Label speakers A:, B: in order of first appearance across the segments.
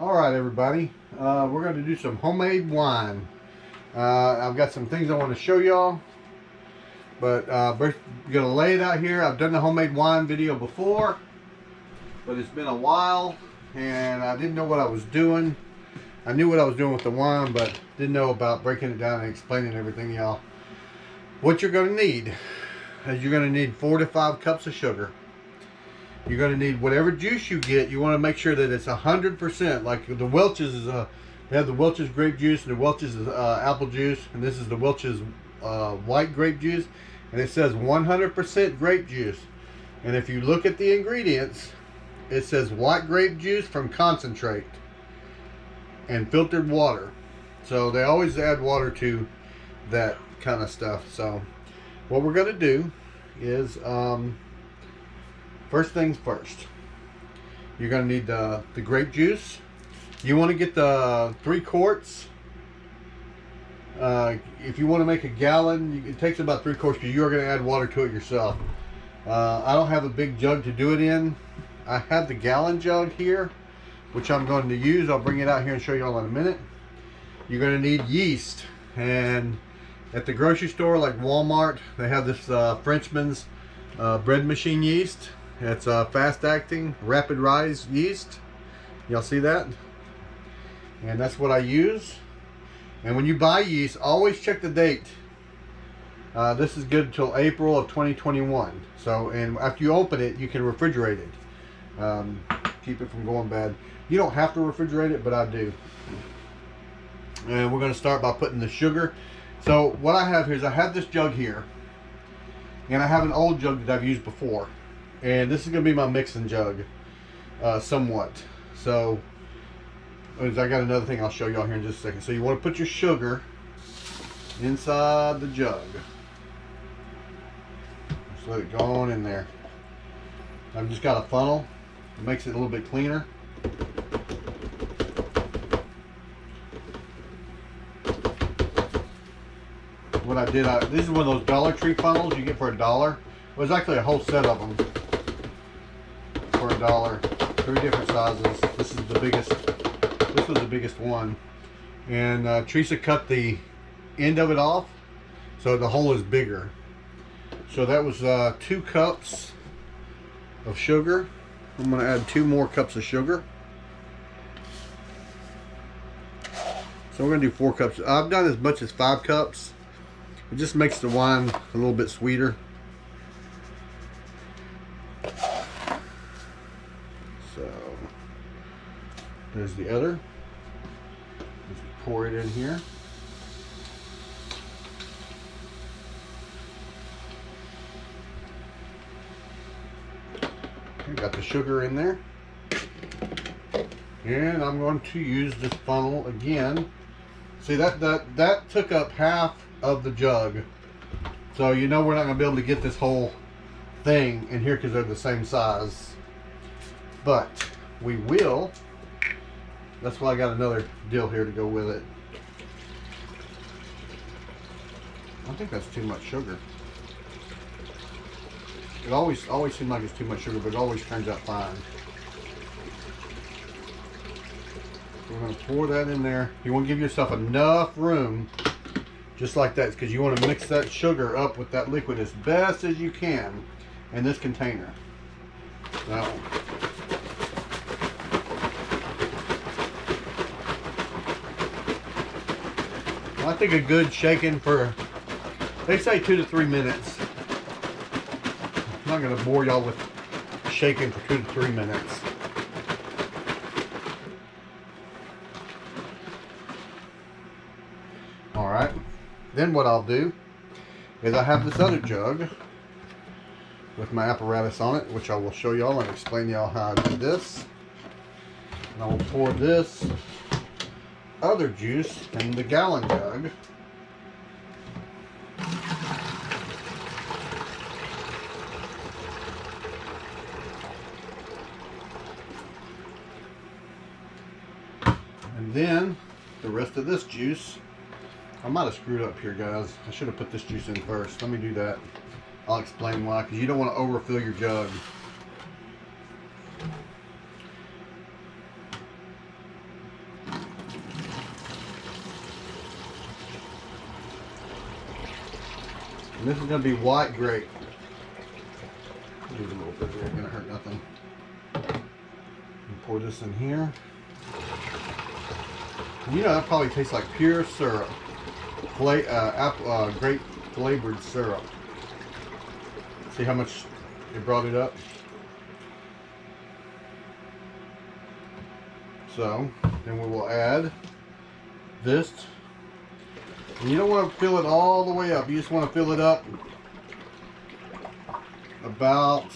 A: Alright everybody, we're going to do some homemade wine. I've got some things I want to show y'all, but we're going to lay it out here. I've done the homemade wine video before, but it's been a while and I didn't know what I was doing. I knew what I was doing with the wine, but didn't know about breaking it down and explaining everything, y'all. What you're going to need is you're going to need 4 to 5 cups of sugar. You're going to need whatever juice you get. You want to make sure that it's 100%. Like the Welch's is they have the Welch's grape juice and the Welch's is apple juice, and this is the Welch's white grape juice, and it says 100% grape juice. And if you look at the ingredients, it says white grape juice from concentrate and filtered water. So they always add water to that kind of stuff. So what we're going to do is first things first, you're going to need the grape juice. You want to get the 3 quarts. If you want to make a gallon, it takes about 3 quarts because you are going to add water to it yourself. I don't have a big jug to do it in. I have the gallon jug here, which I'm going to use. I'll bring it out here and show you all in a minute. You're going to need yeast. And at the grocery store like Walmart, they have this Frenchman's bread machine yeast. It's fast acting, rapid rise yeast. Y'all see that? And that's what I use. And when you buy yeast, always check the date. This is good until April of 2021. So, and after you open it, you can refrigerate it. Keep it from going bad. You don't have to refrigerate it, but I do. And we're going to start by putting the sugar. So what I have here is I have this jug here. And I have an old jug that I've used before. And this is going to be my mixing jug, somewhat. So, I got another thing I'll show y'all here in just a second. So you want to put your sugar inside the jug. Just let it go on in there. I've just got a funnel. It makes it a little bit cleaner. What I did, this is one of those Dollar Tree funnels you get for $1. Well, there's actually a whole set of them for $1. 3 different sizes. This is the biggest. This was the biggest one. And Teresa cut the end of it off, so the hole is bigger. So that was 2 cups of sugar. I'm going to add 2 more cups of sugar. So we're going to do 4 cups. I've done as much as 5 cups. It just makes the wine a little bit sweeter. So there's the other. Just pour it in here. Okay, got the sugar in there. And I'm going to use this funnel again. See, that took up half of the jug. So you know we're not going to be able to get this whole thing in here because they're the same size. But we will. That's why I got another deal here to go with it. I think that's too much sugar. It always seems like it's too much sugar, but it always turns out fine. We're going to pour that in there. You want to give yourself enough room, just like that, because you want to mix that sugar up with that liquid as best as you can in this container. Now, I think a good shaking for, they say 2 to 3 minutes. I'm not going to bore y'all with shaking for 2 to 3 minutes. Alright, then what I'll do is I have this other jug with my apparatus on it, which I will show y'all and explain y'all how I do this. And I will pour this other juice in the gallon jug. And then the rest of this juice, I might have screwed up here, guys. I should have put this juice in first. Let me do that. I'll explain why, because you don't want to overfill your jug. And this is going to be white grape. Leave a little bit there, ain't going to hurt nothing. And pour this in here. You know, that probably tastes like pure syrup. Grape flavored syrup. See how much it brought it up? So, then we will add this. And you don't want to fill it all the way up. You just want to fill it up about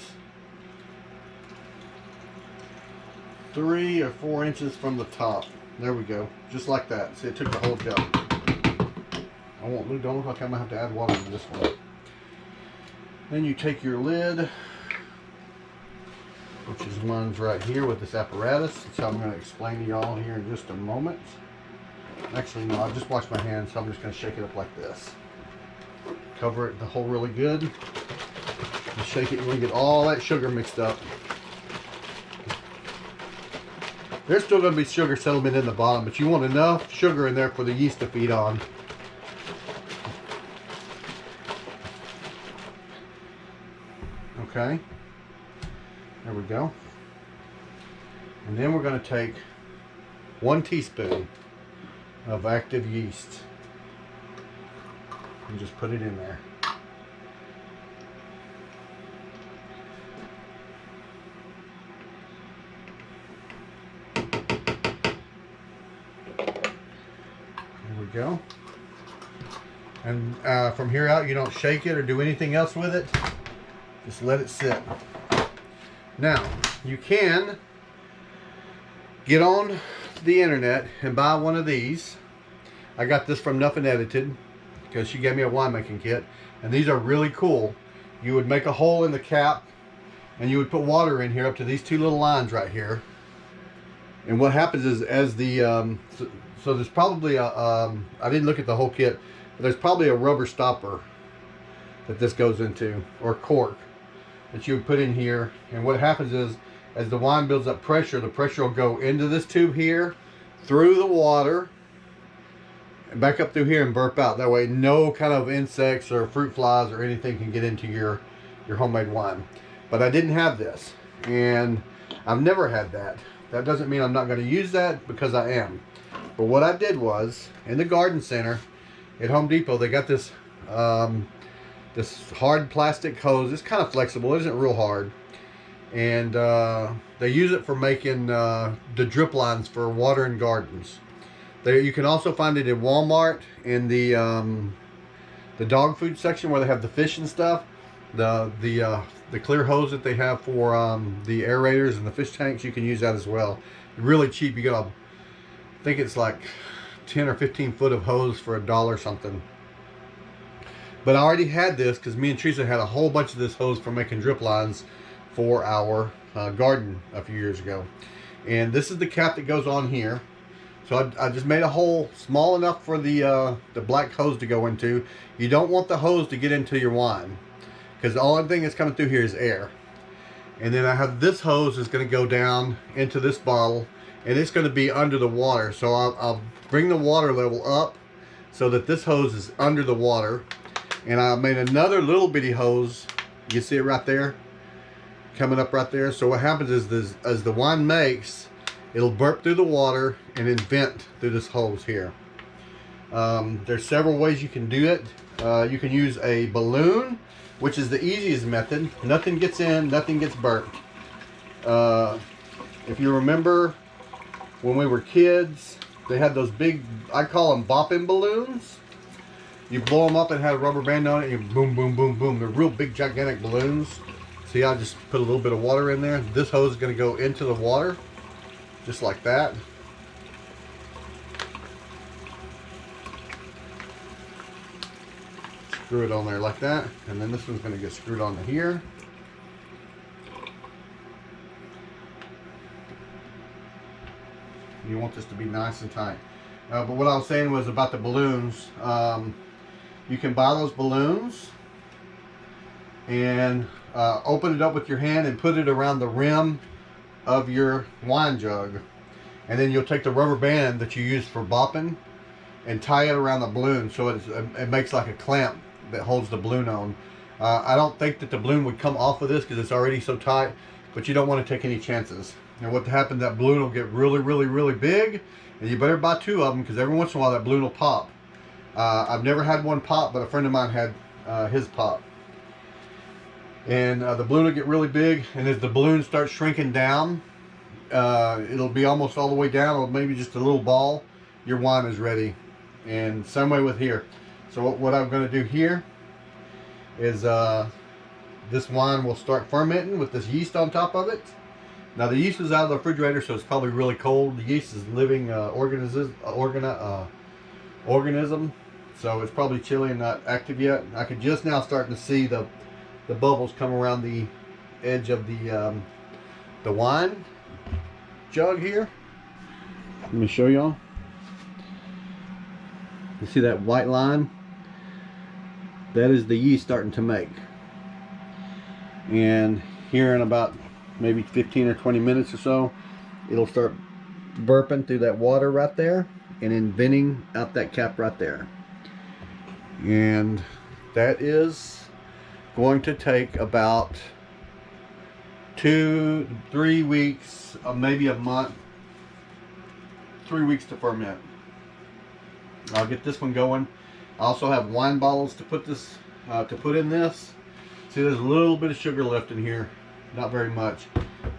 A: 3 or 4 inches from the top. There we go. Just like that. See, it took the whole jug. Don't look like I'm going to have to add water to this one. Then you take your lid, which is one's right here with this apparatus. That's how I'm going to explain to y'all here in just a moment. Actually, no, I just washed my hands, so I'm just going to shake it up like this. Cover it the hole really good. And shake it, and we get all that sugar mixed up. There's still going to be sugar settlement in the bottom, but you want enough sugar in there for the yeast to feed on. Okay, there we go. And then we're going to take 1 teaspoon of active yeast and just put it in there. There we go. And from here out, you don't shake it or do anything else with it. Just let it sit. Now, you can get on the internet and buy one of these. I got this from Nothing Edited because she gave me a winemaking kit. And these are really cool. You would make a hole in the cap and you would put water in here up to these 2 little lines right here. And what happens is as the, so there's probably a, I didn't look at the whole kit, but there's probably a rubber stopper that this goes into, or cork, that you would put in here. And what happens is, as the wine builds up pressure, the pressure will go into this tube here, through the water, and back up through here and burp out. That way no kind of insects or fruit flies or anything can get into your homemade wine. But I didn't have this, and I've never had that. That doesn't mean I'm not going to use that, because I am. But what I did was, in the garden center at Home Depot, they got this this hard plastic hose. It's kind of flexible. It isn't real hard. And they use it for making the drip lines for watering gardens. You can also find it in Walmart in the dog food section where they have the fish and stuff. The clear hose that they have for the aerators and the fish tanks, you can use that as well. Really cheap. You got I think it's like 10 or 15 foot of hose for $1 something. But I already had this because me and Teresa had a whole bunch of this hose for making drip lines for our garden a few years ago. And this is the cap that goes on here. So I just made a hole small enough for the black hose to go into. You don't want the hose to get into your wine, because the only thing that's coming through here is air. And then I have this hose is going to go down into this bottle, and it's going to be under the water. So I'll bring the water level up so that this hose is under the water. And I made another little bitty hose. You can see it right there, coming up right there. So what happens is this, as the wine makes, it'll burp through the water and then vent through this hose here. There's several ways you can do it. You can use a balloon, which is the easiest method. Nothing gets in, nothing gets burped. If you remember when we were kids, they had those big, I call them bopping balloons. You blow them up and have a rubber band on it, and you boom, boom, boom, boom. They're real big, gigantic balloons. See, I just put a little bit of water in there. This hose is going to go into the water, just like that. Screw it on there like that, and then this one's going to get screwed onto here. You want this to be nice and tight. But what I was saying was about the balloons. You can buy those balloons and open it up with your hand and put it around the rim of your wine jug. And then you'll take the rubber band that you use for bopping and tie it around the balloon so it makes like a clamp that holds the balloon on. I don't think that the balloon would come off of this because it's already so tight, but you don't want to take any chances. And what happens, that balloon will get really big, and you better buy 2 of them because every once in a while that balloon will pop. I've never had one pop, but a friend of mine had his pop. And the balloon will get really big, and as the balloon starts shrinking down, it'll be almost all the way down, or maybe just a little ball. Your wine is ready. And same way with here. So what I'm going to do here is this wine will start fermenting with this yeast on top of it. Now the yeast is out of the refrigerator, so it's probably really cold. The yeast is living organism, so it's probably chilly and not active yet. I can just now starting to see the bubbles come around the edge of the wine jug here. Let me show y'all. You see that white line? That is the yeast starting to make. And here in about maybe 15 or 20 minutes or so, it'll start burping through that water right there and then venting out that cap right there. And that is going to take about 2-3 weeks, maybe a month, 3 weeks to ferment. I'll get this one going. I also have wine bottles to put in this. See, there's a little bit of sugar left in here, not very much,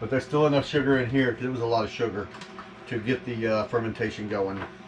A: but there's still enough sugar in here because it was a lot of sugar to get the fermentation going.